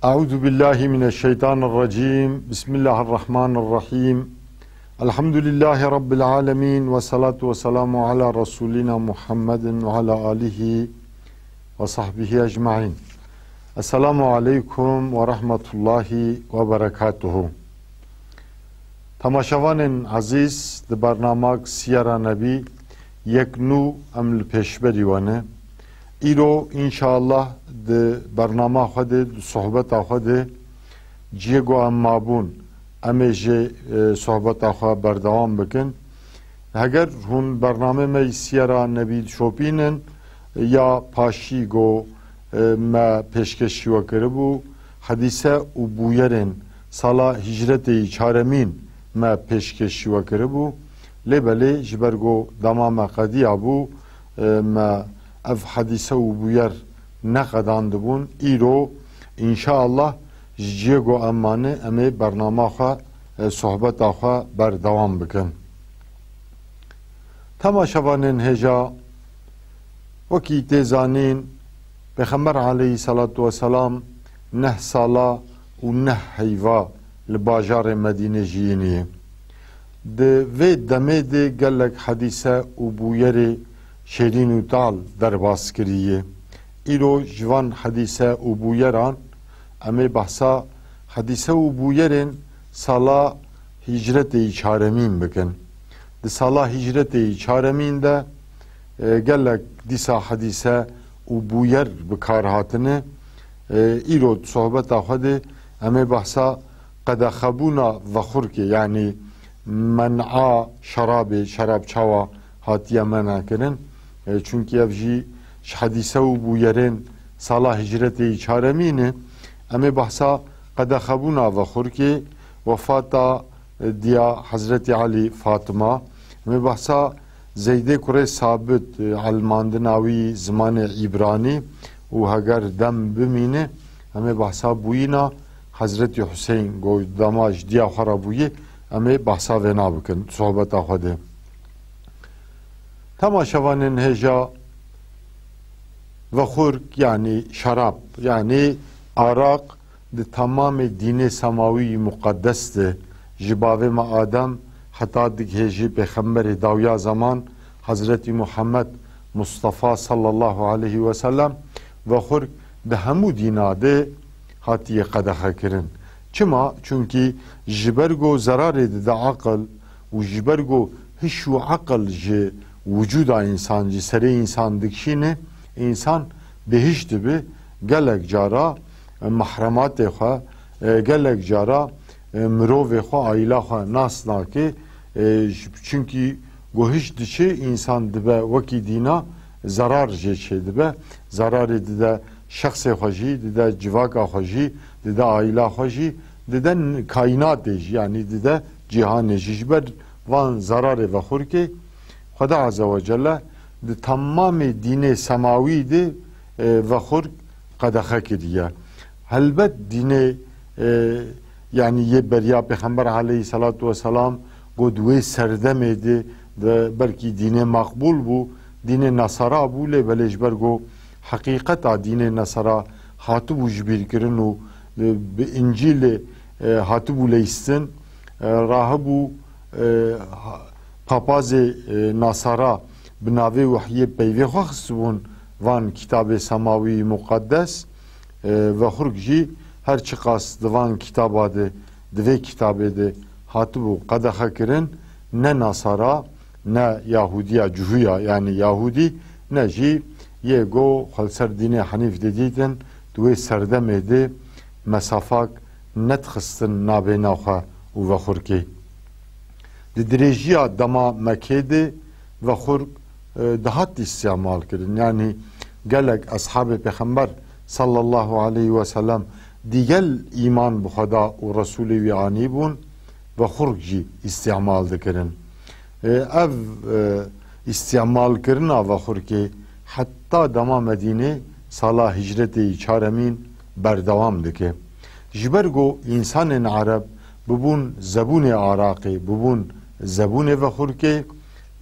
Euzu billahi mineşşeytanirracim. Bismillahirrahmanirrahim. Elhamdülillahi rabbil alamin ve salatu vesselamu ala rasulina Muhammedin ve ala alihi ve sahbihi ecmaîn. Esselamu aleyküm ve rahmetullahi ve berekatuhu. Tamaşavanên aziz, di bernamak Siyara Nebî yek nû em li pêşberî wane. İro inşallah di bernama xwe de, di sohbeta xwe de ciyego em mabûn em ê jê sohbeta xwe berdewam bikin. Heger hûn bername me Siyara Nebî şopînin ya paşî got me pêşkeşî we kiribû hedîse û bûyerên sala hicretê çaremîn me pêşkeşî we kiribû. Lêbelê ji ber got dema me qediya bû me ev hadise û bûyer neqedandibûn. Îro înşaallah ji ciyego emanê em ê bernama xwe sohbeta xwe berdewam bikin. Temaşevanên hêja wekî tê zanîn Pêxember aleyhissalatu vesselam neh sala û neh heyva li bajarê Medînê jiyîniye. Di vê demê de gelek hedîse û bûyerê şêrîn û tal derbas kiriye. Îro ji van hedîse û bûyeran em ê behsa hedîse û bûyerên sala hicretê çaremîn bikin. Di sala hicretê çaremîn de gelek dîsa hedîse û bûyer bi kar hatine. Îro sohbeta xwe de em ê behsa qedexebûna vexurkê yani men'a şerabê şerabçawa hatiye mena kirin. Çünkü ev jî ji hedîse û bûyerên sala hicretê çaremîne em ê behsa qedexebûna vexurkê wefata diya Hazretî Alî Fatıma em ê behsa Zeydê kurê Sabit elmandina wî zimanê İbranî û heger dem bimîne em ê behsa bûyîna Hazretî Hüseyin got dema ji diya xwe re bûye em ê behsa vê nabikin sohbeta xwe de. Temaşevanên hêja vexurk yani şarap yani arak di tamamê dînê semawî muqeddes de ji bavê me Adem heta dighêjî Pêxemberê dawiya zaman Hazretî Muhammed Mustafa sallallahu aleyhi ve sellem vexurk di hemû dîna de hatiye qedexe kirin. Çima? Çünkü ji ber got zerarê dide aqil û ji ber got hiş û aqil ji vücuda insan ji serê insan dikişîne insan bêhîş dibe gelek cara mahrematê xwe gelek cara mirovê xwe aîla xwe nas nake çünkü got hiç dişê insan dibe wekî dîna zarar jê çê dibe zararê dide şexsê xwe jî dide civaka xwe jî dide aîla xwe jî dide kainatê jî yani dide cîhanê jî ji ber van zararê vexurkê Xweda Azze ve Celle di tamamê dînê semawî de vexurk qedexe kiriye. Helbet dînê yani yê beriya Pêxember aleyhissalatu vesselam got wê serdemê de belkî dînê maqbûl bû dînê nesara bû lêbelê ji ber got heqîqeta dînê nesara hatibû ji bîrkirin û bi İncîlê hatibû lêstin rahibû papazê nasara bi navê wehyê peyvê xwe xistibûn van kitabê semawî muqeddes vexurk jî her çi qas di van kitaba de di vê kitabê de hatibû qedexe kirin ne nasara ne Yahudiya cuhuya yani Yahudî ne jî yê got xelser dînê henîf de dîtin di wê serdemê de mesafak nedixistin navêna xwe û vexurkê. Di dirêjiya dema Mekê de vexurk dihat îstemal kirin yani gelek ashabê Pêxember sallallahu aleyhi ve sellem dîgel îman bi Xweda û Resûlê wî anî bûn vexurk jî îstemal dikirin. Ev îstemalkirina vexurkê heta dema Medînê sala hicretê çaremîn berdewam dike. Ji ber got însanên Arab bibûn zebûnê Araqê bibûn zebûnê vexurkê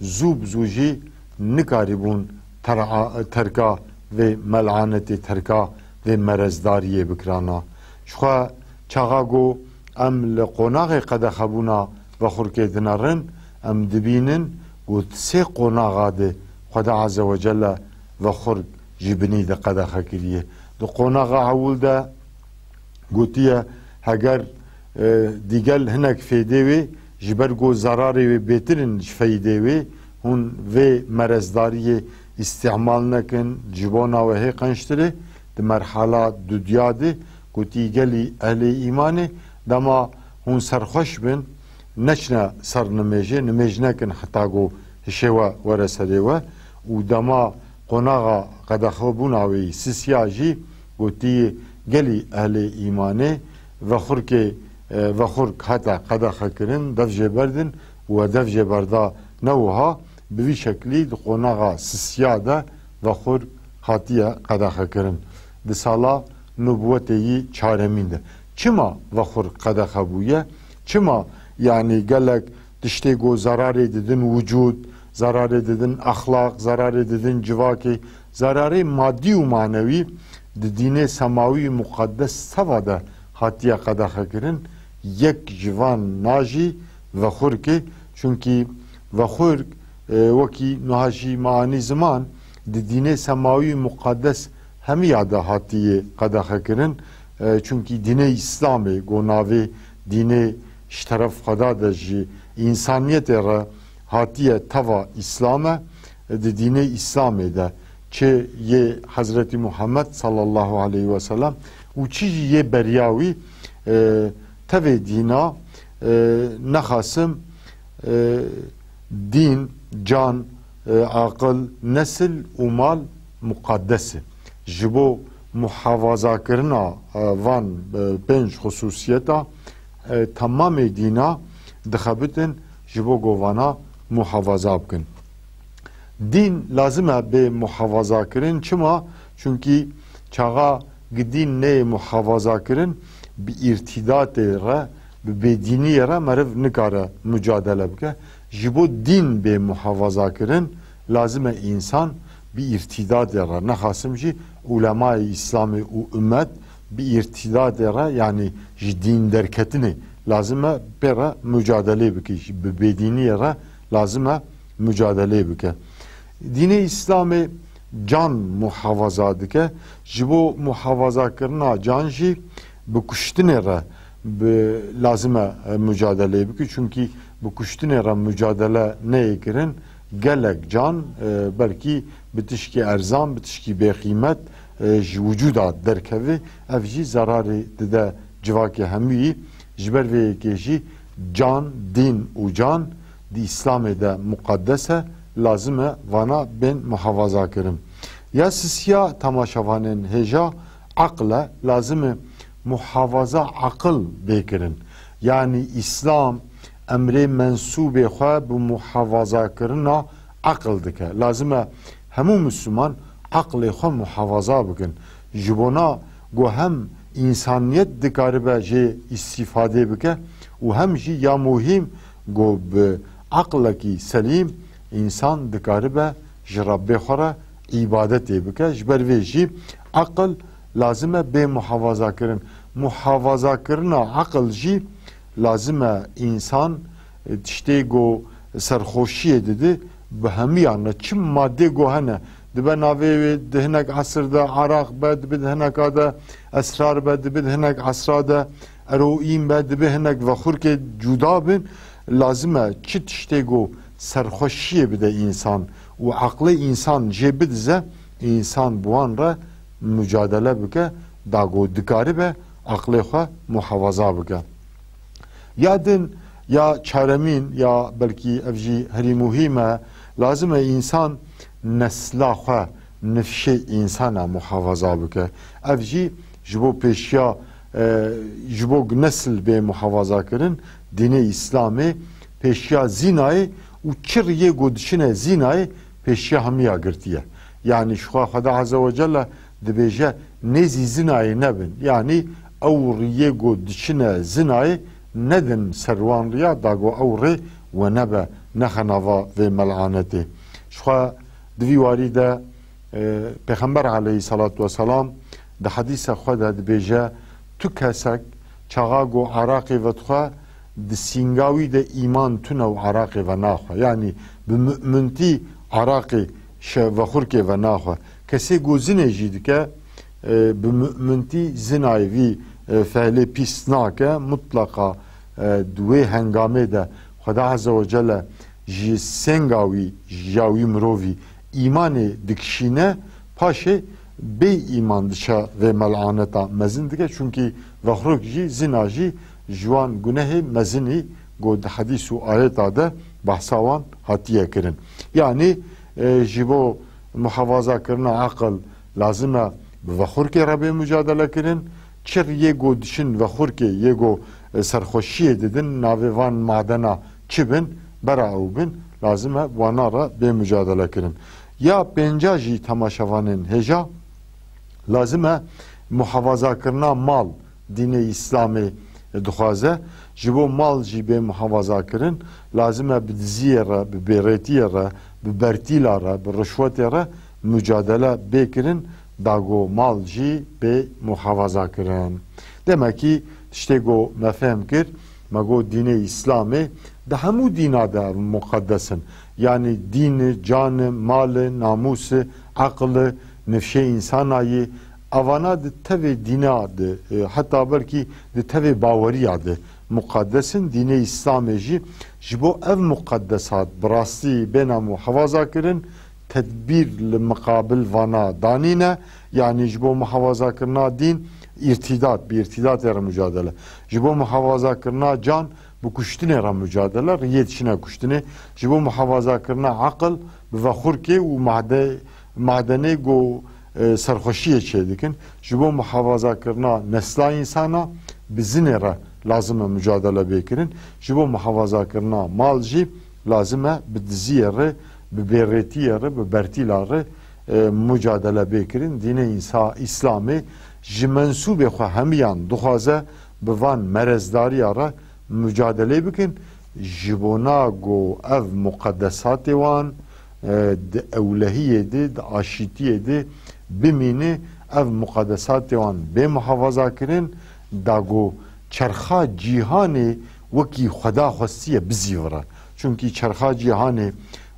zû bi zû jî nikarîbûn terka ve mel'aneti terka ve merezdariyê bikirana. شخوا چاغاگو ام لقوناغ قدخبونا و خورکیدنارن ام دبینن گوت سه قوناغا ده خدا عز و جل و خورک جبنی ده قدخه کریه ده قوناغا اول ده گوتیه هگر دیگل هنک فیده وی جبرگو zararı ve betirin feyde ve hun ve merzdariye istimal nekin cibona ve heqanştiri de merhala düdyade guti geli ehli imanı dama hun serxoş bin neçna sar nemejnekin hatta go hişeva veresereva u dama qonağa qadaxbuna ve sisyaji guti geli ehli imanı ve xurke و خورک حتی قدخ کرن دفجه بردن و دفجه بردا نوها بوی شکلی د قوناغا سسیاده و خورک حتیه قدخ کرن د سالا نبوتهی چارمینده چما و خورک قدخ بویه چما yani gelek dişte go zarar edin vücut, zarar edin ahlak, zarar edin civaki, zararı maddi ve manevi dine semavi mukaddes savada hatiye qadax kirin yek jivan naji ve xurki çünkü ve xurk vaki nuhaji maani zaman dine semavi mukaddes hemi yada hatiye qadax kirin çünkü dine İslam'ı gonavi dine ştaraf kada da ji insaniyet era hatiye tava İslam'a dine İslam'ı da çe ye Hazreti Muhammed sallallahu aleyhi ve sellem uçi ye beryawi teve dina nakhasım din, can, akıl, nesil, umal mukaddesi. Jibo muhavaza kirna van penj hususiyeta tamam dina dixabitin jibo govana muhavaza bkin. Din lazım be muhavaza kirin çima çünkü çağa gidin ne muhavaza kirin bi irtidat ra bi bedini ra merv nikara mücadele bke jibo din be muhavaza kirin lazım insan bi irtidat ra nakhasım ji ulema-i İslami u ümmet bi irtidat ra yani din derketini lazım bera mücadele bke bi bedini ra lazım mücadele bke. Dine İslam'ı can muhavaza dike jibo muhavaza kirna can ji bu kuştinera lazım mücadele bike çünkü bu kuştinera mücadele ne kirin gelek can belki bitişki erzan bitişki bekıymet vücuda derkevi evji zararı de civaki hemi jiber ve keji can din u can di İslam'da mukaddese lazım vana ben muhavaza kirim. Ya sisya tamaşavanın heja akla lazım muhavaza akıl bekirin. Yani İslam emri mensube xwe bu muhavaza kirina akıl dike. Lazım hemu Müslüman aklı xwe muhavaza bikin. Jibona go hem insaniyet dikaribe je istifade bike u hem ji ya muhim go be akla selim insan dikaribe ji Rabbe xwe ibadet bike jiber ve jî akıl lazım be muhavaza kirin. Muhavaza kirina akıl jî lazım insan tiştê go serxoşiyê didi bi hemiyan re çim madde go hene dibe navê wê di hinek asir de araq be dibe di hineka de esrar be dibe di hinek asra de eroîn be dibe hinek vexurkê cuda bin lazım çi tiştê go serxoşiyê bide insan û aqlê insan jê bidize insan buwan re mücadele bike da go dikaribe aqlê xwe muhavaza bike. Ya din ya çaremin ya belki evji heri muhime lazım insan nesla xwe nifşe insana muhavaza bike. Evji jibo peşya jibo nesil be muhavaza kirin dini İslam'ı peşya zinayı u çiriye godişine zinayı peşya hamiya girtiye. Yani şu Xweda Azze ve Celle dibêje nêzî zinayê nebin. Yani ew rêyê got diçine zinayê nedin serwan riya da got ew rê we nebe nexe nava vê mel'anetê. Şixwe di vî warî de Pêxember aleyhissalatu vesselam di hedîsa xwe de dibêje tu kesek çağa go Iraqê ve txwe di sîngawî de îman tune û Iraqê ve naxwe. Yani bi mü'mintî Iraqê ve xurkê ve naxwe. Kesê got zinê jî dike bi mü'mintî zinayê vî fehlê pîs nake, mutlaka di wê hengamê de Xweda Azze ve Celle ji senga wî ya wî mirovî îmanê dikişîne, paşê bê îman dişe vê mel'aneta mezin dike. Çünkü vexrok jî zina jî ji wan gunehê mezinî got di hedîs û ayeta de behsa wan hatiye kirin. Yani ji bo muhafazakirina aqil lazim e bi vexurkê re bê mücadele kirin. Çir yê got dişin vexurkê yê got serxweşiyê didin navê van madena çi bin bera ew bin, lazim e wana re bê mücadele kirin. Ya pênca jî temaşevanên hêja lazim e muhafazakirina mal dînê İslamê dixwaze, ji bo mal jî bê muhafaza kirin, lazim e bi diziyê re, bi bêrêtiyê re, bi bertîla re, bi rişwetê re mücadele bê kirin, dago mal jî bê muhafaza kirin. Demek ki tiştê got me fehm kir, me got dînê İslamê di hemû dîna de mukaddesin. Yani dînê, canê, malê, namusê, aqlê, nifşê însanayê, avana di tevê dîna de, heta belkî di tevê baweriya de mukaddesin. Dînê İslamê jî ji bo ev mukaddesat bi rastî bêne muhafaza kirin, tedbîr li muqabil vana danîne. Yani ji bo muhafazakirina dîn irtidat, bi irtidatê re mücadele. Ji bo muhafazakirina can bi kuştinê re mücadele, riyê dişine kuştinê. Ji bo muhafazakirina aqil bi vexurkê û madenê got serxweşiyê çê dikin. Ji bo muhafazakirina nesla însana bi zinê re lazim e mücadele bê kirin. Ji bo muhafazakirina mal jî lazim e bi diziyê re, bi bêrêtiyê re, bi bertîla re mücadele bê kirin. Dînê İslamê ji mensûbê xwe hemiyan dixwaze bi van merezdariya re mücadele bikin. Ji bona got ev mukaddesatê wan di ewlehiyê de, di aşîtiyê de bimîne, ev mukaddesatê wan bê muhafaza kirin, da got çerxa cîhanê wekî Xweda xwestiye bizîvire. Çünkü çerxa cîhanê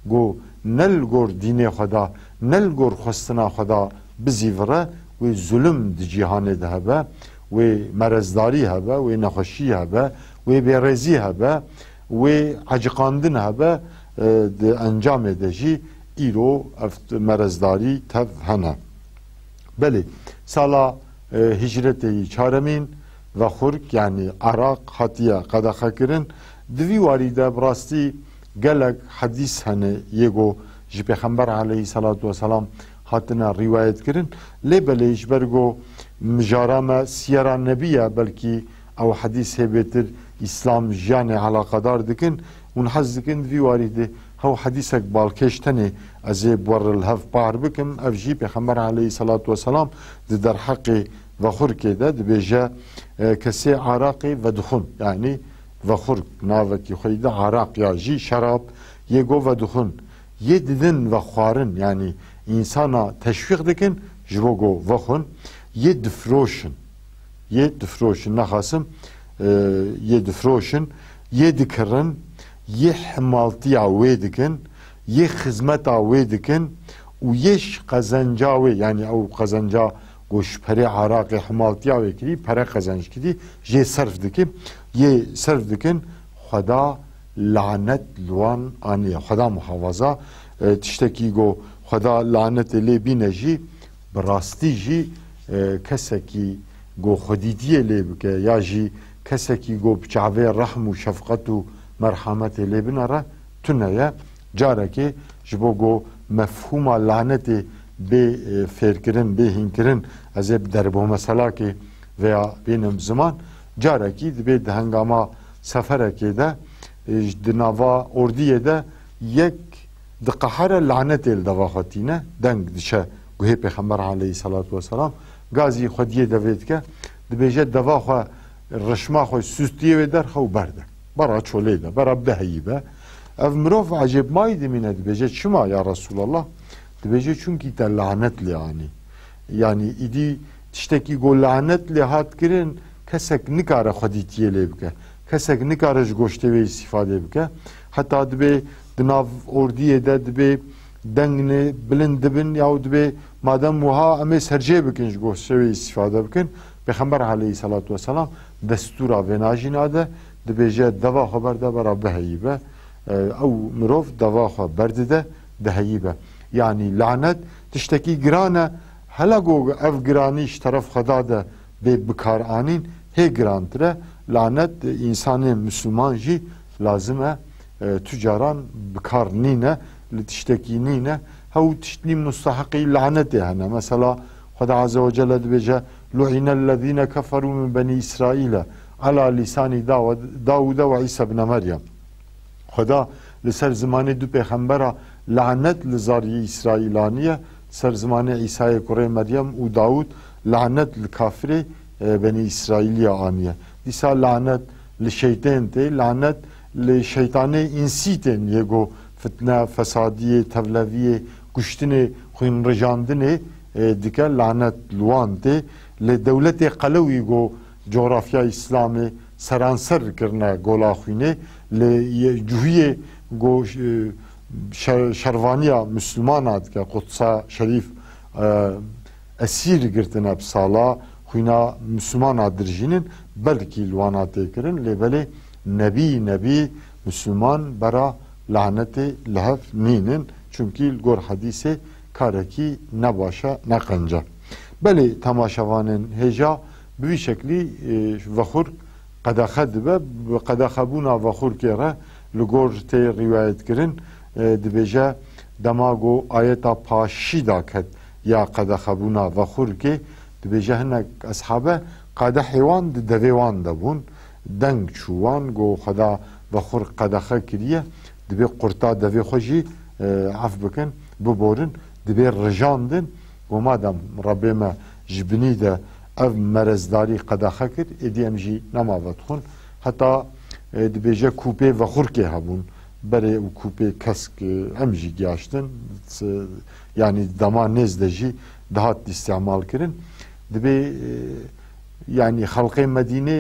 got nel gor dînê Xweda, nel gor xwestina Xweda bizîvire, wê zulüm di cîhanê de hebe, wê merezdarî hebe, wê nexweşî hebe, wê bêrezî hebe, wê eciqandin hebe, di encamê de jî îro ev merezdarî tev hene. Belê sala hicretê çaremîn vexurk yani Iraq hatiye qedexe kirin. Di vî warî de bi rastî gelek hedîs hene yê got ji Pêxember aleyhissalatu vesselam hatine rîwayet kirin. Lê belê ji ber got mijara me siyera nebiye, belkî ew hedîs hêbêtir İslam jiyanê alaqedar dikin û hez dikin vî warî de hew hedîsek balkêş tenê ez ê bi hev par bikim. Ev jî Pêxember aleyhissalatu vesselam di derheqê vexurkê de dibêje kesê Iraqê vedixwin, yani vexurk navekî xwe de Iraq ya jî şerab yê got vedixwin, yê didin ve xwarin, yani insana teşvîq dikin ji bo got vexwin, yê difroşin nexasim, yê difroşin, yê dikirin, yê himaltiya wê dikin, yê xizmeta wê dikin û yê qezenca wê, yani ew qezenca got ji perê Iraqê himaltiya wê kirî, pere qezenc kirî, jê serf dikin, yê serf dikin, Xweda lanet li wan aniye. Xweda muhafaza, tiştekî got Xweda lanetê lê bîne jî, bi rastî jî kesekî got xwedîtiyê lê bike, ya jî kesekî got bi çavê rehm û şefqet û merhametê lê bine re tune ye. Carekê ji bo got mefhûma lanetê bê fêrkirin, bê hînkirin ez ê bi derbomeselakê veya bênim ziman, carekî dibe di hengama seferekê de di nava ordiyê de yek di qehera lanetê li deva xwe tîne, deng dişe guhê Pêxember aleyhissalatu vesselam gazî xwediyê devê dike, dibêje deva xwe rişma xwe sûstiyê wê derxe û berde bara çolê de, bara beheyî be. Ev mirov ecêbmayî dimîne, dibêje çima ya Resulallah? Dibêje çünkü te lanetli yani. Yani îdî tiştekî got lanetli hat kirin, کەسێک نکارە خودیتیە لێ بکە کەسێک نکارەش گۆشتەوەی استیفادێ بکە حتا دەبێ دناو ئۆردیەدا دەبێ دەنگنێ بلند دبن یا دەبێ مادەم وها ئەمێ سەرجێ بکەن گۆشتەوەی استیفادە بکەن پێغەمبەر عەلەیهی سەڵات وەسەلام دەستوورا vê najînade dibêje deva xwe berde bera biheyîbe ew mirov deva xwe berdide diheyîbe yanî lanet tiştekî giran e hele got ev giranî ji teref xweda de bê bikaranîn hê girantir e lanet însanê Müslüman jî lazim e tu caran bikar nîne li tiştekî nîne hew tiştî musteheqî lanetê hene mesela Xweda Azze ve Celle dibêje لعن الذين كفروا من بني إسرائيل على لسان داود وعيسى بن مريم خدا لسر زمان دو پیغمبره لعنت لزاری اسرائیلانیه سر زمان عیسی کوره مریم و داود لعنت لکافر بني إسرائيل آنیه دیسا لعنت لشیطان ته لعنت لشیطان انسی ته یگو فتنه فسادیه تولویه کشتنه خوین رجاندنه دیگه لعنت لوان ته لدولت قلوی گو جغرافیا اسلامی سرانسر کرنا گولاخوینه لجوهی گو شروانیا مسلمانات که قدسا شریف اسیر گرتنه بسالا خوینا مسلمانات درجینن بلکی لوانات کرن لبله نبی مسلمان برا لعنت لحف نینن چونکی گور حدیث کارکی نباشه نقنجه بله تماشاوانن هجا بوی شکلی وخور قداخه دبه قداخه بونا وخور که را لگور تی روایت کرن دبیجه دماغو آیتا پاشی دا کد یا قداخه بونا وخور که دبیجه هنک اصحابه قداحیوان دویوان دبون دنگ چوان گو خدا وخور قداخه کریه دبی قرطا دوی خوشی عف بکن ببورن دبی رجاندن و مادام ربما جبنی ده ev merezdarî qedaxe kir êdî em jî namavet xun heta dibêje kûpê vexurkê hebûn berê û kûpê kesk em jî giyaştin yanî dema nêz de jî dihat îstemal kirin dibê yanî xelqê Medînê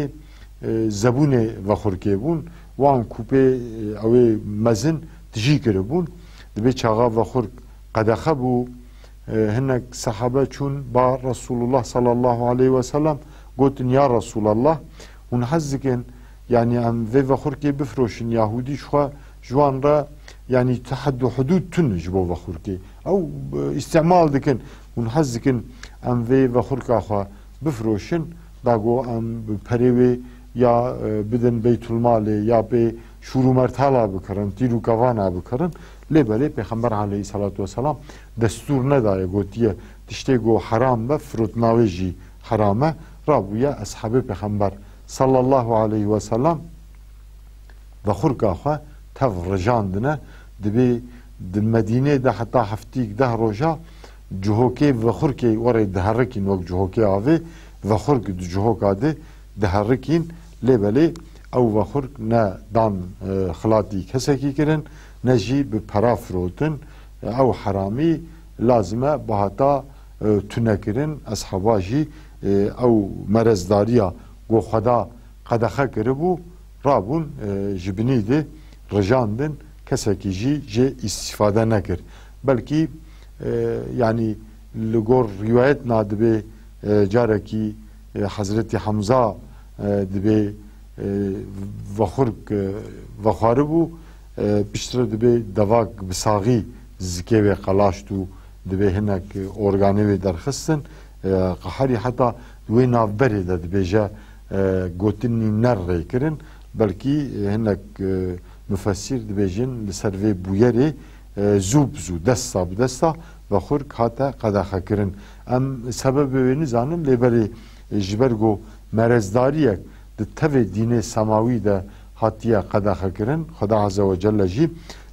zebûnê vexurkê bûn wan kûpê ew ê mezin dijî kiribûn dibê çaxa vexurk qedaxe bû hinek sahabe çûn ba Resulullah sallallahu aleyhi ve sellem gotin ya Resulallah hûn hez dikin yani em vê vexurkê bifroşin Yahudî xwe ji wan re yani teheddu hudûd tune ji bo vexurkê ew îstemal dikin hûn hez dikin em vê vexurka xwe bifroşin da got em perê wê ya bidin Beytulmalê ya bê şûrû mertala bikirin tîr û kevana bikirin lêbelê Pêxember aleyhî salatu vesselam destûr nedaye gotiye tiştê got heram be firotnavê jî heram e rabûye eshabê Pêxember sallallahu aleyhi ve sellem vexurka xwe tev rijandine dibê di Medînê de heta heftîk deh roja cihokê vexurkê werê diherikîn wek cihokê avê vexurk di cihoka de diherikîn lêbelê ew vexurk ne dan xilatî kesekî kirin ne jî bi pera firotin ew heramî lazim e bihata tunekirin eshaba jî ew merezdariya got xweda qedexe kiribû rabûn ji binî de rijandin kesekî jî jê îstîfade nekir belkî yani li gor rîwayet na dibe carekî Hazretî Hamza dibe vexurk vexwaribû piştre dibe devak bi saxî zikê wê qelaşt û dibe hinek organê wê derxistin qeherî heta wê navberê de dibêje gotinî ner rê kirin belkî hinek müfessîr dibêjin li ser vê bûyerê zû bi zû desta bi desta vexurk hate qedexe kirin em sebebê wê nizanin lêberê ji ber got merezdariyek di tevê dînê semawî de hatiye qedexe kirin Xweda Azze ve Celle jî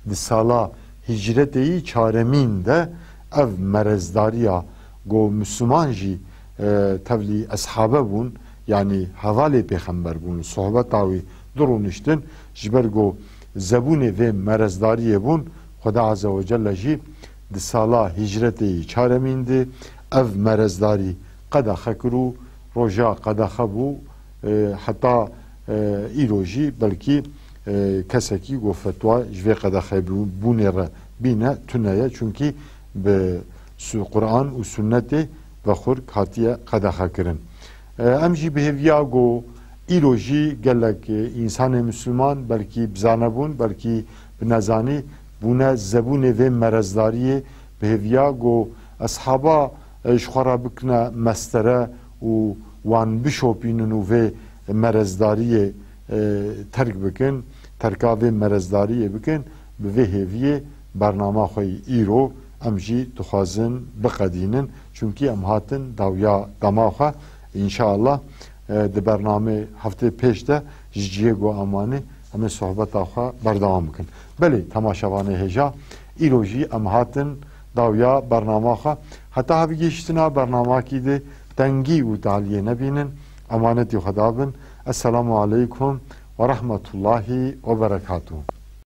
di sala hicretê yî çaremîn de ev merezdariya got Müslüman jî tevlî eshabe bûn yani hevalê Pêxember bûn sohbeta wî dirûniştin ji ber got zebûnê vê merezdariyê bûn Xweda Azze ve Celle jî di sala hicretê yî çaremîn de ev merezdarî qedexe kir û roja qedexe bû حتا ایروژی بلکی کسکی گو فتوا جوی قدخه بونه را بینه تنه چونکی به قرآن و سنت و خور کاتیه قدخه کرن امجی به هویا گو ایروژی گلک انسان مسلمان بلکی بزانه بون بلکی بنزانی بونه زبون و مرزداری به هویا گو اصحابا شخورا بکنه مستره و وان بشوپینن و مرزداری ترک بکن ترکاوی مرزداری بکن به هویه برنامه خوی ایرو امجی تخوازن بقدینن چونکی ام هاتن داویا دماغه انشاءالله ده برنامه هفته پیش ده جیه گو امانه همه صحبت آخوا بردوام بکن بله تماشاوانه هجا ایروژی ام هاتن داویا برنامه خواه حتی هفته گیشتنا برنامه کی ده تنگی و تعالیه نبینن امانتی خدا بن السلام علیکم و رحمت الله و برکاته